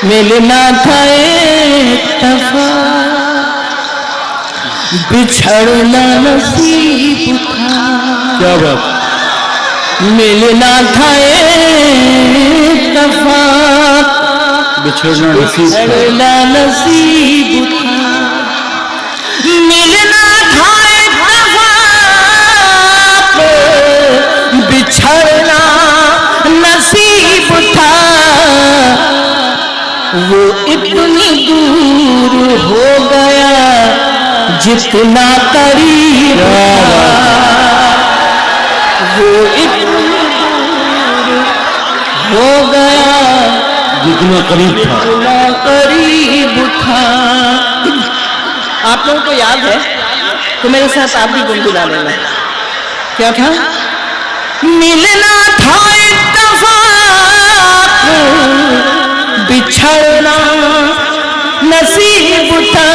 मिलना था एक दफा, बिछड़ना नसीब था। क्या बात, मिलना था एक दफा, बिछड़ना नसीब था। नसीब था। मिलना था एक दफा, बिछड़ना नसीब था। वो इतनी दूर हो गया जितना करीब था। वो इतनी दूर हो गया जितना करीब था। जितना करीब था। आप लोगों को याद है तो मेरे साथ आप भी गुनगुना लेना। क्या था? मिलना था एक दफा, बिछड़ना नसीब था।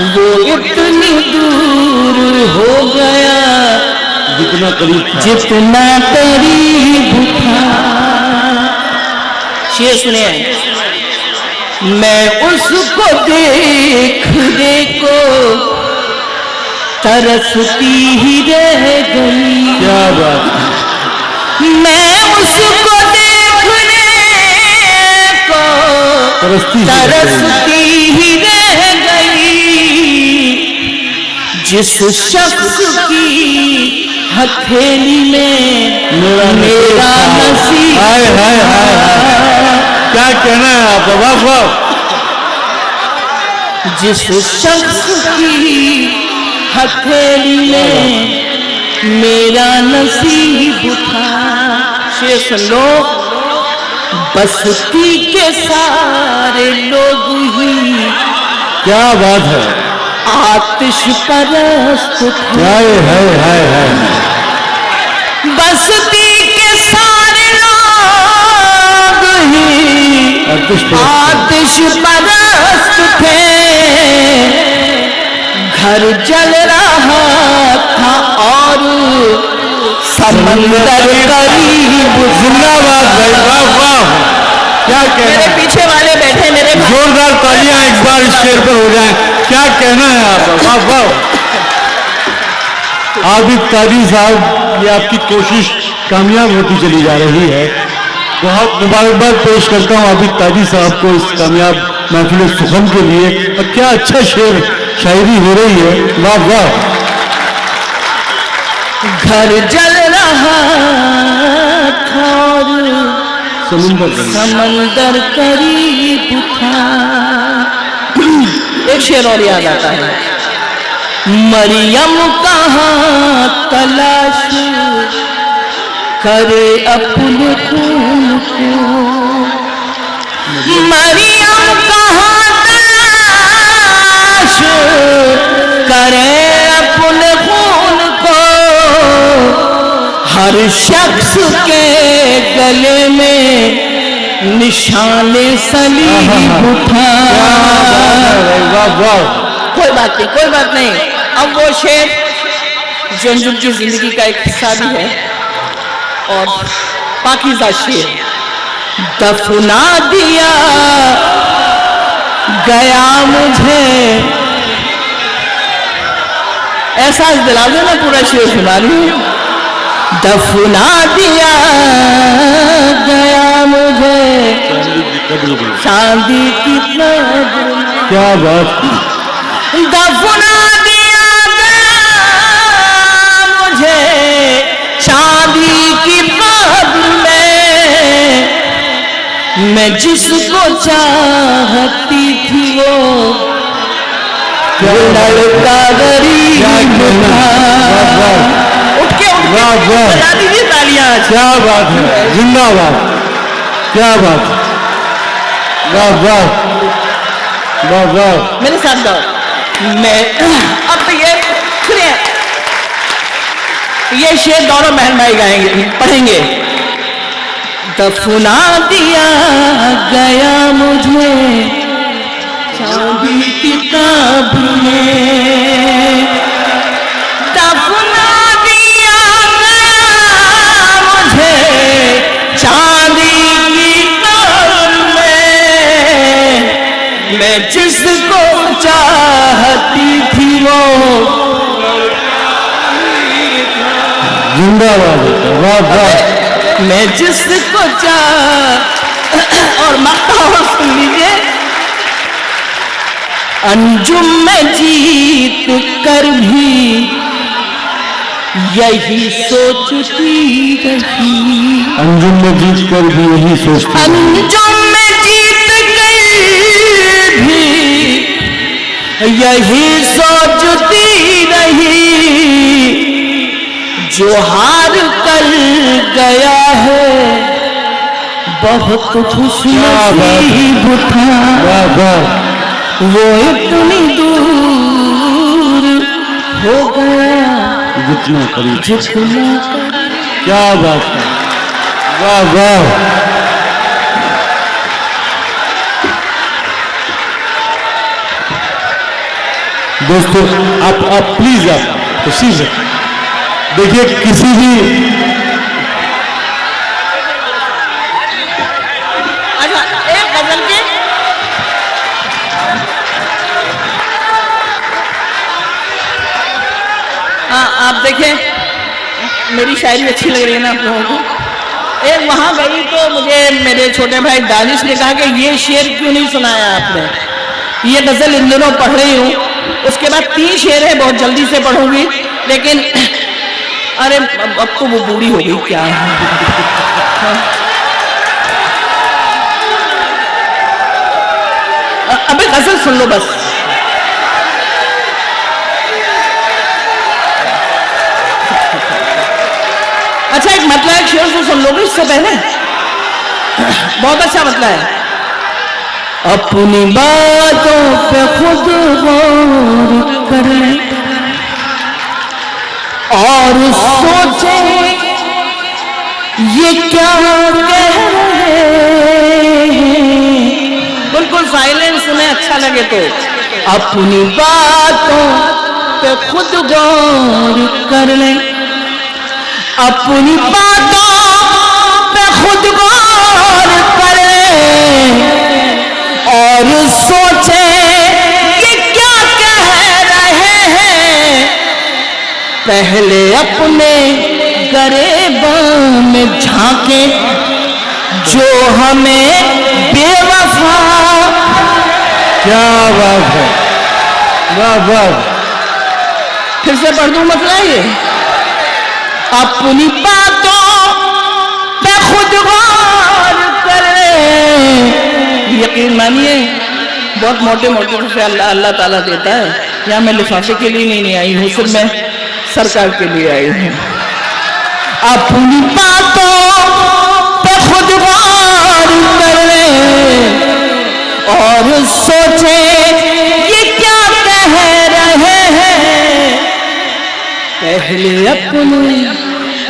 वो इतनी दूर हो गया जितना करीब था। जितना करीब था। शेर सुने। मैं उसको देखने को तरसती ही रह गई। क्या बात, मैं उसको देखने को तरसती ही रह गई। जिस शख्स की हथेली में मेरा नसीब। हाय हाय हाय, क्या कहना है आप? वाह वाह। जिस शख्स की हथेली में मेरा नसीब था। शेर सुन लो। बस्ती के सारे लोग ही, क्या बात है, आतिश परस्त थे। हाय हाय हाय हाय। बस्ती के सारे लोग ही आतिश परस्त थे। घर जल रहा था और समंदर करीब। जिंदाबाद भाई, वाह वाह। क्या कहना, मेरे पीछे वाले बैठे मेरे भाई। जोरदार तालियां एक बार इस शेर पर हो जाएं। क्या कहना है आप? वाह वाह। आबिद ताजी साहब, ये आपकी कोशिश कामयाब होती चली जा रही है। बहुत मुबारकबाद पेश करता हूँ आबिद ताजी साहब को इस कामयाब महफिल सुखम के लिए। और क्या अच्छा शेर शायरी हो रही है, वाह वाह। घर जल रहा था और समंदर करीब था। एक शेर और याद आता है। मरियम कहाँ तलाश करे अपने खून को। मरियम कहाँ तलाश करे अपने खून को। हर शख्स के गले में निशाने सलीब था। कोई बात नहीं, कोई बात नहीं। अब वो शेर जो उनकी जिंदगी का एक हिस्सा भी है और पाकीज़ा शेर। दफना दिया गया मुझे, एहसास दिला दो ना, पूरा शेर सुना रही हूँ। दफना दिया गया मुझे चांदी की कब्र में। क्या बात, दफना दिया गया मुझे चांदी की कब्र में। मैं जिसको चाहती थी वो लड़का गरीब था। उठ के बजा दीजिए तालियां। क्या बात है, जिंदाबाद। क्या बात, वाह वाह वाह वाह। मेरे साथ गाओ। मैं अब ये सुनिए, ये शेर दोनों बहन भाई गाएंगे, पढ़ेंगे। दफना दिया गया मुझे चांदी की कब्र में। दफना दिया गया मुझे चांदी की कब्र आवाज होता है, वाह वाह। मैं जिसको और मक्का और सुन लीजिए, अंजुम में जीत कर भी यही सोचती रही, अंजुम में जीत कर भी यही सोचती, अंजुम में जीत कर भी यही सोचती रही, जो हार कर गया है बहुत खुशनसीब था, वाह वाह। वो इतनी दूर हो गया जितना करीब, जितना क्या बात है, वाह वाह। दोस्तों आप प्लीज आप तशरीफ रखें। देखिए किसी भी, अच्छा एक गजल के आप देखें, मेरी शायरी अच्छी लग रही है ना आप लोगों को। एक वहां गई तो मुझे मेरे छोटे भाई दानिश ने कहा कि ये शेर क्यों नहीं सुनाया आपने, ये गजल इन दिनों पढ़ रही हूँ, उसके बाद 3 शेर है, बहुत जल्दी से पढ़ूंगी, लेकिन अरे अब तो वो बूढ़ी हो गई क्या अबे गजल सुन लो बस। अच्छा एक मतलब एक शेर से सुन लो भी इससे पहले, बहुत अच्छा मतलब है। अपनी बातों पे खुद गौर करें और सोचे ये क्या कह रहे हैं, बिल्कुल साइलेंट सुने अच्छा लगे तो। अपनी बातों पे खुद गौर कर लें, अपनी बातों पे खुद गौर कर लें और सोचे ये क्या कह रहे हैं, पहले अपने गरेबां में झांके जो हमें बेवफा। क्या बात है, वाह वाह। फिर से पढ़ दूं मतलब ये, अपनी बातों पे खुद गौर करें। यकीन मानिए बहुत मोटे मोटे से अल्लाह ताला देता है, यहाँ मैं लिफाफे के लिए नहीं आई हूँ, सिर्फ मैं सरकार के लिए आई हूँ। अपनी बातों पे खुद गौर करें और सोचे ये क्या कह रहे हैं, पहले अपने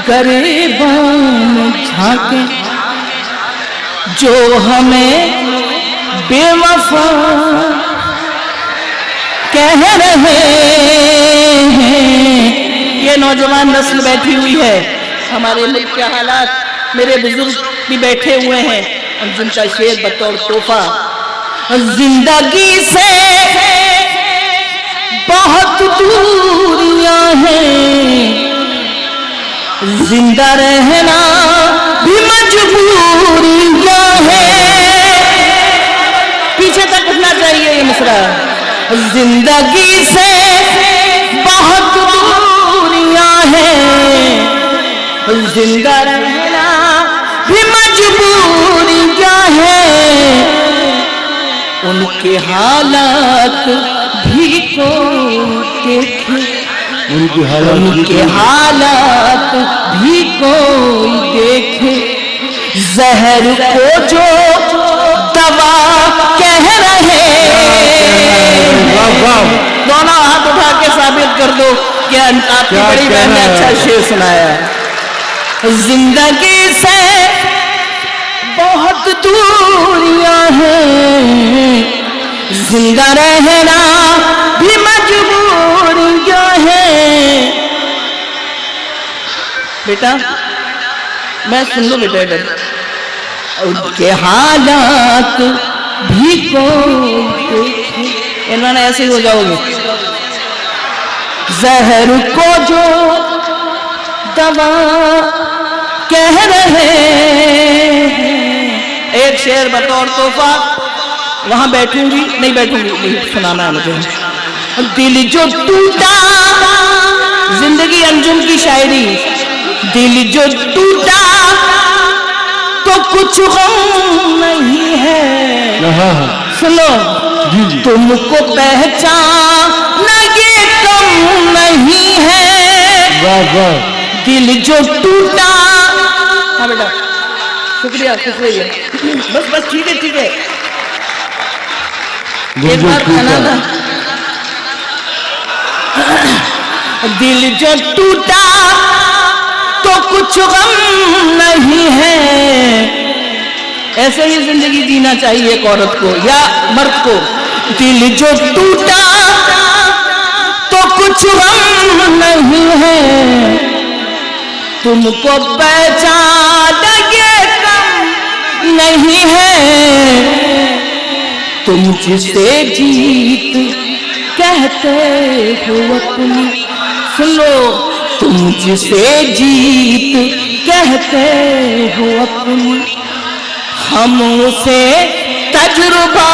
गरेबां में झांके जो हमें बेवफा कह रहे हैं। ये नौजवान नस्ल बैठी हुई है, हमारे मुल्क के हालात, मेरे बुजुर्ग भी बैठे हुए हैं, और जिनका शेर बतौर तोहफा, जिंदगी से बहुत दूरियां हैं, जिंदा रहना भी मजबूरियां हैं। पीछे तक उठना चाहिए ये मिसरा। जिंदगी से बहुत दूरियां हैं, जिंदा रहना भी मजबूरियां हैं, उनके हालात भी को देखे, उनके हालात भी कोई देखे, जहर को जो दवा कह रहे। दोनों हाथ उठा के साबित कर दो कि आपकी बड़ी बहन ने अच्छा शेर सुनाया। जिंदगी से बहुत दूरियां हैं, जिंदा रहना भी मजबूरियां हैं। बेटा मैं सुन लो बेटा इधर, उनके हालात भी को देखे, इन्होंने ऐसे ही हो जाओगे। जहर को जो मुर्तबा कह रहे हैं। एक शेर बतौर तोहफा, वहां बैठूंगी नहीं बैठूंगी, नहीं सुनाना है मुझे। दिल जो टूटा, जिंदगी अंजुम की शायरी, दिल जो टूटा तो कुछ गम नहीं है। सुनो, तुमको पहचान ये कम नहीं है। वाह वाह, दिल जो टूटा। हाँ बेटा, शुक्रिया खुश रहिए। बस बस ठीक है ठीक है। एक बार खाना था। दिल जो टूटा तो कुछ गम नहीं है। ऐसे ही जिंदगी जीना चाहिए एक औरत को या मर्द को। दिल जो टूटा तो कुछ गम नहीं है, तुमको पहचान ये कम नहीं है। तुम जिसे जीत कहते हो अपनी, सुनो, तुम जिसे जीत कहते हो अपनी, हम उसे तजुर्बा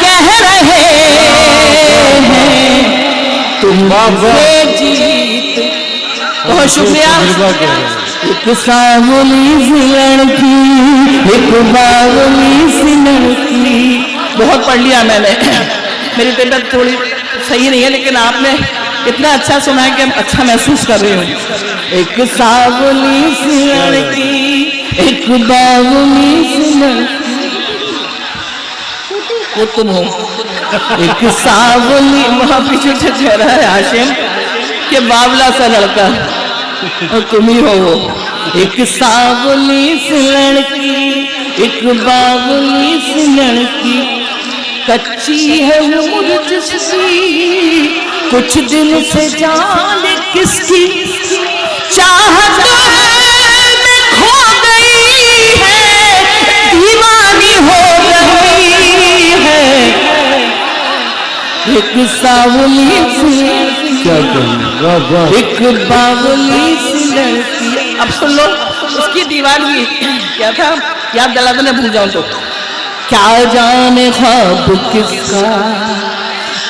कह रहे हैं। तुम जिसे जीत, बहुत शुक्रिया। एक सावली सी लड़की, एक बावली सी लड़की। बहुत पढ़ लिया मैंने, मेरी तबीयत थोड़ी सही नहीं है, लेकिन आपने इतना अच्छा सुना है कि मैं अच्छा महसूस कर रही हूँ। एक सावली सी लड़की, एक बावली सी लड़की, वो तुम हो। एक सावली, वहां पीछे से चेहरा है हाशिम के बावला सा लड़का, और तुम ही हो वो। एक सावली सी लड़की, एक बावली सी लड़की, कच्ची है उम्र जिसकी, कुछ दिन से जान किसकी, चाहत में खो गई है, दीवानी हो गई है। एक सावली सी, क्या कहूँ, एक बावली सी लड़की। अब सुन लो उसकी दीवानगी क्या था, याद दिला दो, भूल जाऊं तो। क्या जाने ख्वाब किसका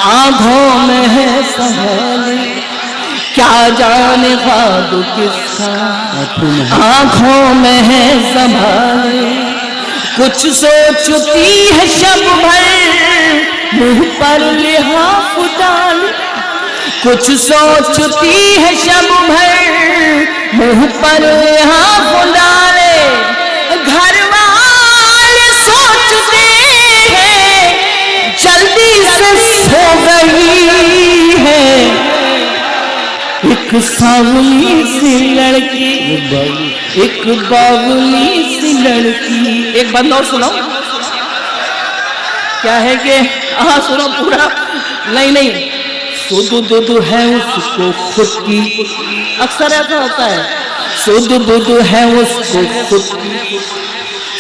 आंखों में है संभाले, क्या जाने ख्वाब किसका आंखों में है संभाले। कुछ सोचती है शब भर मुंह पर लिहाफ डाल, कुछ सोचती है शब भर मुंह पर लिहाफ डाले। घर वाले सोचते हैं जल्दी से सो गई है। एक सावली सी लड़की, एक बावली सी लड़की। एक बंद और सुनो, क्या है कि हाँ सुनो पूरा, नहीं नहीं, सुध बुध है उसको खुद की, अक्सर ऐसा होता है, सुध बुध है उसको खुद की,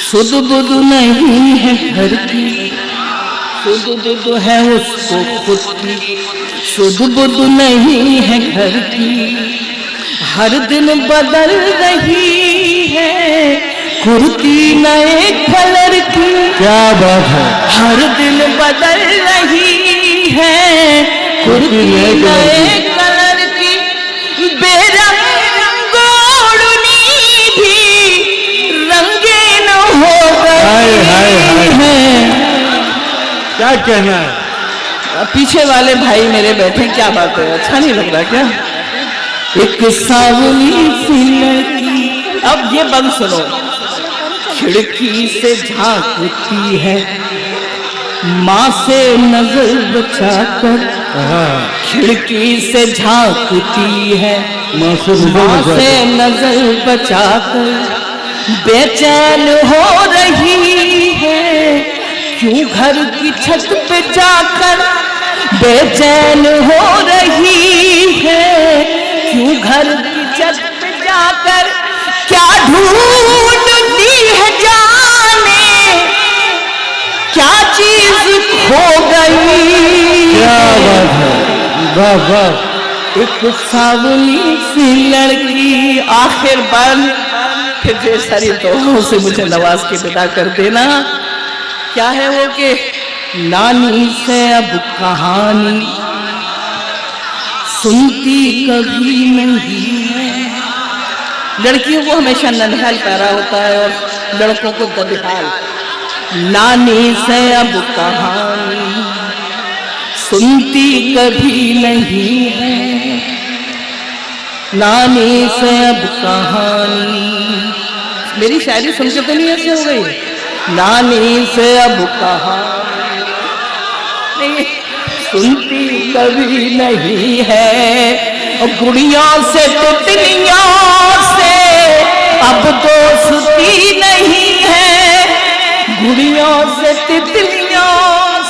सुध बुध नहीं है घर की, सुध बुध है उसको खुद की, सुध बुध नहीं है घर की। हर दिन बदल रही है कुर्ती नए कलर की, क्या बात है, हर दिन बदल रही है कुर्ती नए कलर की। बेरंग ओढ़नी भी रंगीन हो गई है। क्या कहना है। पीछे वाले भाई मेरे बैठे, क्या बात है, अच्छा नहीं लग रहा क्या। एक सावली सी लड़की। अब ये बंद सुनो, खिड़की से झांकती है माँ से नजर बचाकर, खिड़की से झांकती है माँ से नजर बचाकर, बेचैन हो रही है क्यों घर की छत पे जाकर, बेचैन हो रही है क्यों घर की छत पे जाकर। क्या ढूंढती है जाने क्या चीज खो गई। क्या बात है, वाह वाह। एक सावली सी लड़की आखिर बार फिर ढेर सारी दुआओं से मुझे नवाज के विदा कर देना। क्या है वो कि नानी से अब कहानी सुनती कभी नहीं है। लड़कियों को हमेशा ननिहाल प्यारा होता है और लड़कों को ददिहाल। नानी से अब कहानी सुनती कभी नहीं है, नानी से अब कहानी। मेरी शायरी सुन के तो नहीं ऐसे हो गई? नानी से अब कहानी सुनती कभी नहीं है, और गुड़ियों से तितलियों से अब दोस्ती नहीं है। गुड़ियों से तितलियों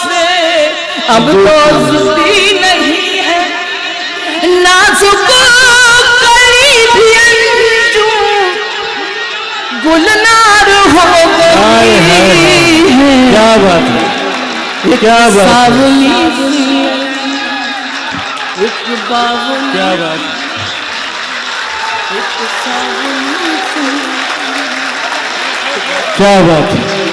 से अब दोस्ती नहीं है। नाजुक कली भी अंजू गुलनार हो गई है। क्या बात है, क्या बात है, एक बावली, क्या बात है। एक सावली, क्या बात है।